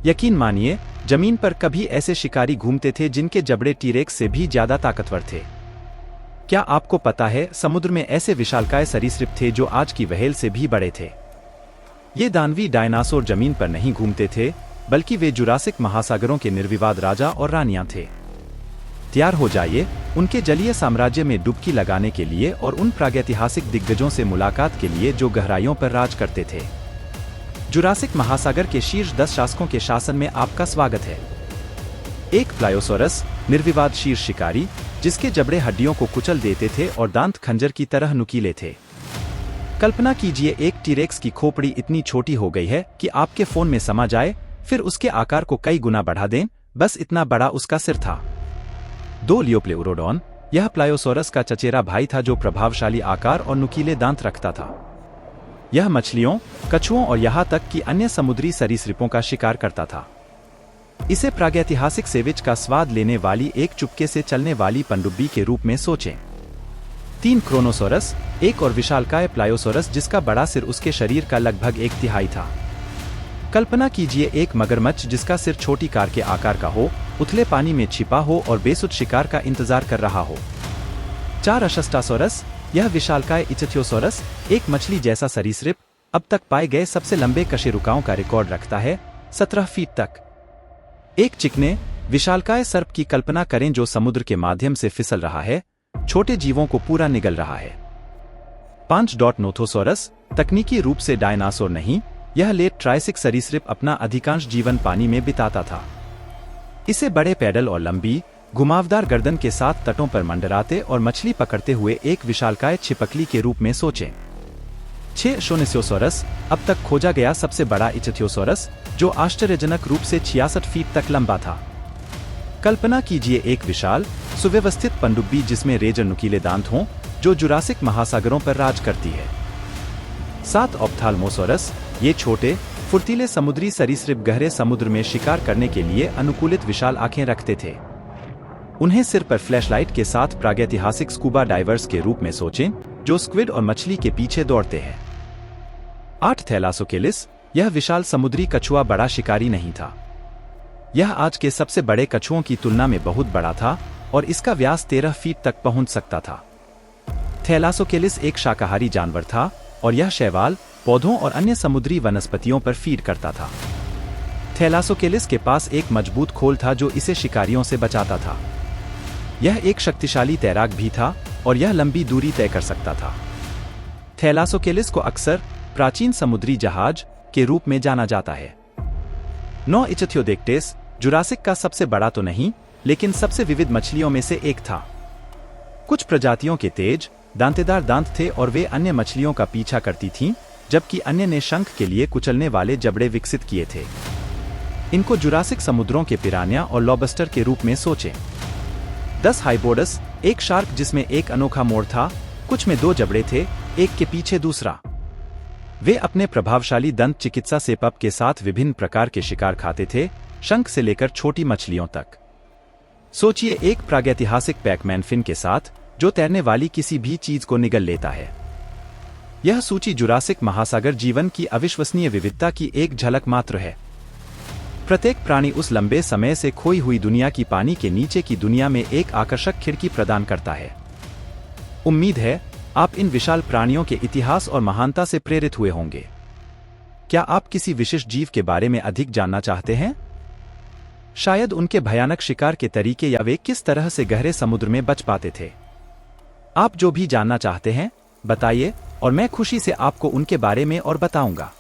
यकीन मानिए, जमीन पर कभी ऐसे शिकारी घूमते थे जिनके जबड़े टीरेक्स से भी ज्यादा ताकतवर थे। क्या आपको पता है, समुद्र में ऐसे विशालकाय सरीसृप थे जो आज की व्हेल से भी बड़े थे। ये दानवी डायनासोर जमीन पर नहीं घूमते थे, बल्कि वे जुरासिक महासागरों के निर्विवाद राजा और रानियां थे। तैयार हो जाइए उनके जलीय साम्राज्य में डुबकी लगाने के लिए और उन प्रागैतिहासिक दिग्गजों से मुलाकात के लिए जो गहराइयों पर राज करते थे। जुरासिक महासागर के शीर्ष 10 शासकों के शासन में आपका स्वागत है। एक प्लायोसोरस, निर्विवाद शीर्ष शिकारी, जिसके जबड़े हड्डियों को कुचल देते थे और दांत खंजर की तरह नुकीले थे। कल्पना कीजिए एक टीरेक्स की खोपड़ी इतनी छोटी हो गई है कि आपके फोन में समा जाए, फिर उसके आकार को कई गुना बढ़ा दें, बस इतना बड़ा उसका सिर था। 2 लियोप्लेउरोडॉन, यह प्लायोसोरस का चचेरा भाई था जो प्रभावशाली आकार और नुकीले दांत रखता था। यह मछलियों, कछुओं और यहाँ तक कि अन्य समुद्री सरीसृपों का शिकार करता था। इसे प्रागैतिहासिक सेविज का स्वाद लेने वाली एक चुपके से चलने वाली पनडुब्बी के रूप में सोचें। 3 क्रोनोसोरस, एक और विशालकाय प्लायोसोरस जिसका बड़ा सिर उसके शरीर का लगभग 1/3 था। कल्पना कीजिए एक मगरमच्छ जिसका सिर छोटी कार के आकार का हो, उथले पानी में छिपा हो और बेसुध शिकार का इंतजार कर रहा हो। 4 अशस्टासोरस, यह विशालकाय इचथ्योसोरस, एक मछली जैसा सरीसृप, अब तक पाए गए सबसे लंबे कशेरुकाओं का रिकॉर्ड रखता है, 17 फीट तक। एक चिकने, विशालकाय सर्प की कल्पना करें जो समुद्र के माध्यम से फिसल रहा है, छोटे जीवों को पूरा निगल रहा है। 5 नोथोसोरस, तकनीकी रूप से डायनासोर नहीं, यह लेट ट्राइसिक सरीसृप अपना अधिकांश जीवन पानी में बिताता था। इसे बड़े पैडल और लंबी, घुमावदार गर्दन के साथ तटों पर मंडराते और मछली पकड़ते हुए एक विशालकाय छिपकली के रूप में सोचें। 6 शोनिस्योसोरस, अब तक खोजा गया सबसे बड़ा इचथ्योसोरस, जो आश्चर्यजनक रूप से 66 फीट तक लंबा था। कल्पना कीजिए एक विशाल, सुव्यवस्थित पनडुब्बी जिसमें रेजर नुकीले दांत हों, जो जुरासिक महासागरों पर राज करती है। 7 ऑप्थाल्मोसोरस, ये छोटे, फुर्तीले समुद्री सरीसृप गहरे समुद्र में शिकार करने के लिए अनुकूलित विशाल आंखें रखते थे। उन्हें सिर पर फ्लैशलाइट के साथ प्रागैतिहासिक स्कूबा डाइवर्स के रूप में सोचें, जो स्क्विड और मछली के पीछे दौड़ते हैं। 8 थैलासोकेलिस, यह विशाल समुद्री कछुआ बड़ा शिकारी नहीं था। यह आज के सबसे बड़े कछुओं की तुलना में बहुत बड़ा था और इसका व्यास 13 फीट तक पहुंच सकता था। थैलासोकेलिस एक शाकाहारी जानवर था और यह शैवाल, पौधों और अन्य समुद्री वनस्पतियों पर फीड करता था। थैलासोकेलिस के पास एक मजबूत खोल था जो इसे शिकारियों से बचाता था। यह एक शक्तिशाली तैराक भी था और यह लंबी दूरी तय कर सकता था। थैलासोकेलिस को अक्सर प्राचीन समुद्री जहाज के रूप में जाना जाता है। 9 इचथ्योडेक्टेस, जुरासिक का सबसे बड़ा तो नहीं, लेकिन सबसे विविध मछलियों में से एक था। कुछ प्रजातियों के तेज, दांतेदार दांत थे और वे अन्य मछलियों का पीछा करती थीं, जबकि अन्य ने शंख के लिए कुचलने वाले जबड़े विकसित किए थे। इनको जुरासिक समुद्रों के पिरान्या और लॉबस्टर के रूप में सोचें। 10 हाइबोडस, एक शार्क जिसमें एक अनोखा मोड़ था, कुछ में 2 जबड़े थे, एक के पीछे दूसरा। वे अपने प्रभावशाली दंत चिकित्सा सेपअप के साथ विभिन्न प्रकार के शिकार खाते थे, शंख से लेकर छोटी मछलियों तक। सोचिए एक प्रागैतिहासिक पैकमैन फिन के साथ, जो तैरने वाली किसी भी चीज को निगल लेता है। यह सूची जुरासिक महासागर जीवन की अविश्वसनीय विविधता की एक झलक मात्र है। प्रत्येक प्राणी उस लंबे समय से खोई हुई दुनिया की पानी के नीचे की दुनिया में एक आकर्षक खिड़की प्रदान करता है। उम्मीद है आप इन विशाल प्राणियों के इतिहास और महानता से प्रेरित हुए होंगे। क्या आप किसी विशिष्ट जीव के बारे में अधिक जानना चाहते हैं? शायद उनके भयानक शिकार के तरीके या वे किस तरह से गहरे समुद्र में बच पाते थे। आप जो भी जानना चाहते हैं, बताइए और मैं खुशी से आपको उनके बारे में और बताऊंगा।